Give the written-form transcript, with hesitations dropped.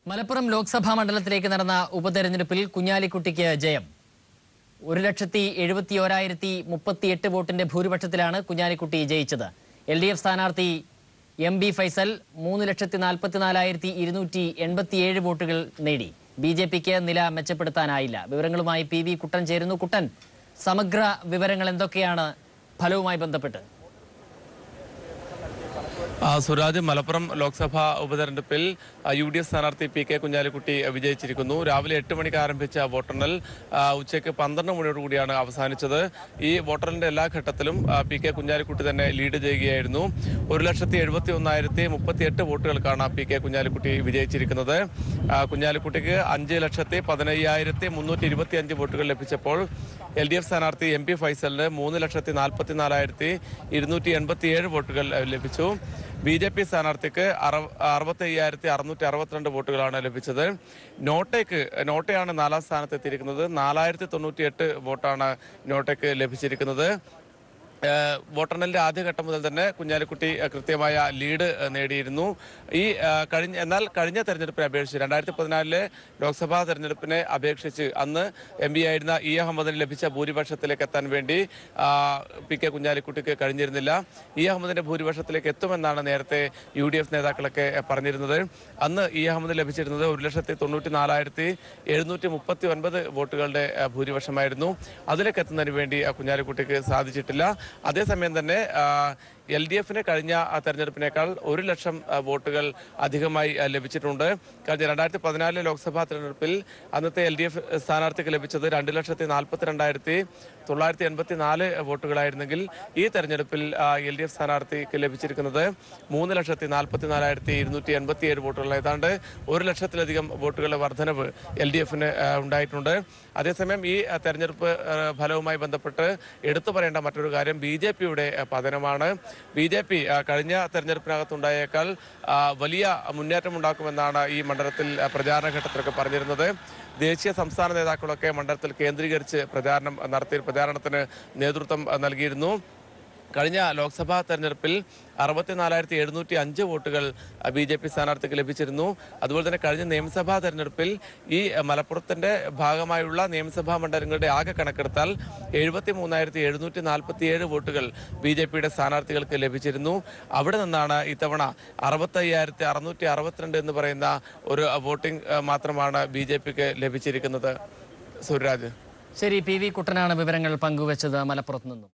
മലപ്പുറം ലോക്സഭാ മണ്ഡലത്തിലേക്ക് നടന്ന ഉപതെരഞ്ഞെടുപ്പിൽ കുഞ്ഞാലിക്കുട്ടിക്ക് ജയം. 1,71,038 വോട്ടിന്റെ ഭൂരിപക്ഷത്തിലാണ് കുഞ്ഞാലിക്കുട്ടി ജയിച്ചത്. LDF സ്ഥാനാർത്ഥി MB ഫൈസൽ 3,44,287 വോട്ടുകൾ നേടി. BJPക്ക് നില മെച്ചപ്പെടുത്താനായില്ല. വിവരങ്ങളുമായി PV കുട്ടൻ ചേരുന്നു. കുട്ടൻ, സമഗ്ര വിവരങ്ങൾ എന്തൊക്കെയാണ് ഫലവുമായി ബന്ധപ്പെട്ട്? സുരാജ്, മലപ്പുറം ലോക്സഭാ ഉപതെരഞ്ഞെടുപ്പിൽ UDF സ്ഥാനാർത്ഥി PK കുഞ്ഞാലിക്കുട്ടി വിജയിച്ചിരിക്കുന്നു. രാവിലെ 8 മണിക്ക് ആരംഭിച്ച വോട്ടെണ്ണൽ ഉച്ചയ്ക്ക് 12 മണിയോടുകൂടിയാണ് അവസാനിച്ചത്. ഈ വോട്ടെണ്ണലിന്റെ എല്ലാ ഘട്ടത്തിലും PK കുഞ്ഞാലിക്കുട്ടി തന്നെ ലീഡ് ചെയ്യുകയായിരുന്നു. 1,71,038 വോട്ടുകൾക്കാണ് PK കുഞ്ഞാലിക്കുട്ടി വിജയിച്ചിരിക്കുന്നത്. കുഞ്ഞാലിക്കുട്ടിക്ക് 5,15,325 വോട്ടുകൾ ലഭിച്ചപ്പോൾ LDF സ്ഥാനാർത്ഥി MB ഫൈസലിന് 3,44,287 വോട്ടുകൾ ലഭിച്ചു. BJP സ്ഥാനാർത്ഥിക്ക് 65,662 വോട്ടുകളാണ് ലഭിച്ചത്. നോട്ടയാണ് 4ാം സ്ഥാനത്ത് എത്തിയിരിക്കുന്നത്. 4,098 വോട്ടാണ് നോട്ടയ്ക്ക് ലഭിച്ചിരിക്കുന്നത്. വോട്ടെണ്ണലിന്റെ ആദ്യഘട്ടം മുതൽ തന്നെ കുഞ്ഞാലിക്കുട്ടി കൃത്യമായ ലീഡ് നേടിയിരുന്നു. എന്നാൽ കഴിഞ്ഞ തെരഞ്ഞെടുപ്പിനെ അപേക്ഷിച്ച് 2014 ലോക്സഭാ തെരഞ്ഞെടുപ്പിനെ അപേക്ഷിച്ച് അന്ന് MP ആയിരുന്ന E അഹമ്മദിന് ലഭിച്ച ഭൂരിപക്ഷത്തിലേക്ക് എത്താൻ വേണ്ടി PK കുഞ്ഞാലിക്കുട്ടിക്ക് കഴിഞ്ഞിരുന്നില്ല. E അഹമ്മദിന്റെ ഭൂരിപക്ഷത്തിലേക്ക് എത്തുമെന്നാണ് നേരത്തെ UDF നേതാക്കളൊക്കെ പറഞ്ഞിരുന്നത്. അന്ന് E അഹമ്മദ് ലഭിച്ചിരുന്നത് 1,94,739 വോട്ടുകളുടെ ഭൂരിപക്ഷമായിരുന്നു. അതിലേക്ക് എത്തുന്നതിന് വേണ്ടി കുഞ്ഞാലിക്കുട്ടിക്ക് സാധിച്ചിട്ടില്ല. അതേസമയം തന്നെ LDFന് കഴിഞ്ഞ തെരഞ്ഞെടുപ്പിനേക്കാൾ 1 ലക്ഷം വോട്ടുകൾ അധികമായി ലഭിച്ചിട്ടുണ്ട്. കഴിഞ്ഞ 2014 ലോക്സഭാ തെരഞ്ഞെടുപ്പിൽ അന്നത്തെ LDF സ്ഥാനാർത്ഥിക്ക് ലഭിച്ചത് 2,42,984 വോട്ടുകളായിരുന്നെങ്കിൽ ഈ തെരഞ്ഞെടുപ്പിൽ LDF സ്ഥാനാർത്ഥിക്ക് ലഭിച്ചിരിക്കുന്നത് 3,44,287 വോട്ടുകൾ. ഏതാണ്ട് 1 ലക്ഷത്തിലധികം വോട്ടുകളുടെ വർധനവ് LDFന് ഉണ്ടായിട്ടുണ്ട്. അതേസമയം ഈ തെരഞ്ഞെടുപ്പ് ഫലവുമായി ബന്ധപ്പെട്ട് എടുത്തു പറയേണ്ട മറ്റൊരു കാര്യം BJPയുടെ പതനമാണ്. BJP കഴിഞ്ഞ തെരഞ്ഞെടുപ്പിനകത്തുണ്ടായേക്കാൾ വലിയ മുന്നേറ്റമുണ്ടാക്കുമെന്നാണ് ഈ മണ്ഡലത്തിൽ പ്രചാരണ ഘട്ടത്തിലൊക്കെ പറഞ്ഞിരുന്നത്. ദേശീയ സംസ്ഥാന നേതാക്കളൊക്കെ മണ്ഡലത്തിൽ കേന്ദ്രീകരിച്ച് പ്രചാരണത്തിന് നേതൃത്വം നൽകിയിരുന്നു. കഴിഞ്ഞ ലോക്സഭാ തെരഞ്ഞെടുപ്പിൽ 64,705 വോട്ടുകൾ BJP സ്ഥാനാർത്ഥിക്ക് ലഭിച്ചിരുന്നു. അതുപോലെ തന്നെ കഴിഞ്ഞ നിയമസഭാ തെരഞ്ഞെടുപ്പിൽ ഈ മലപ്പുറത്തിന്റെ ഭാഗമായുള്ള നിയമസഭാ മണ്ഡലങ്ങളുടെ ആകെ കണക്കെടുത്താൽ 73,747 വോട്ടുകൾ BJPയുടെ സ്ഥാനാർത്ഥികൾക്ക് ലഭിച്ചിരുന്നു. അവിടെ നിന്നാണ് ഇത്തവണ 65,662 എന്ന് പറയുന്ന ഒരു വോട്ടിംഗ് മാത്രമാണ് BJPക്ക് ലഭിച്ചിരിക്കുന്നത്. സുരാജ്. ശരി, PV കുട്ടനാണ് വിവരങ്ങൾ പങ്കുവച്ചത് മലപ്പുറത്ത് നിന്നും.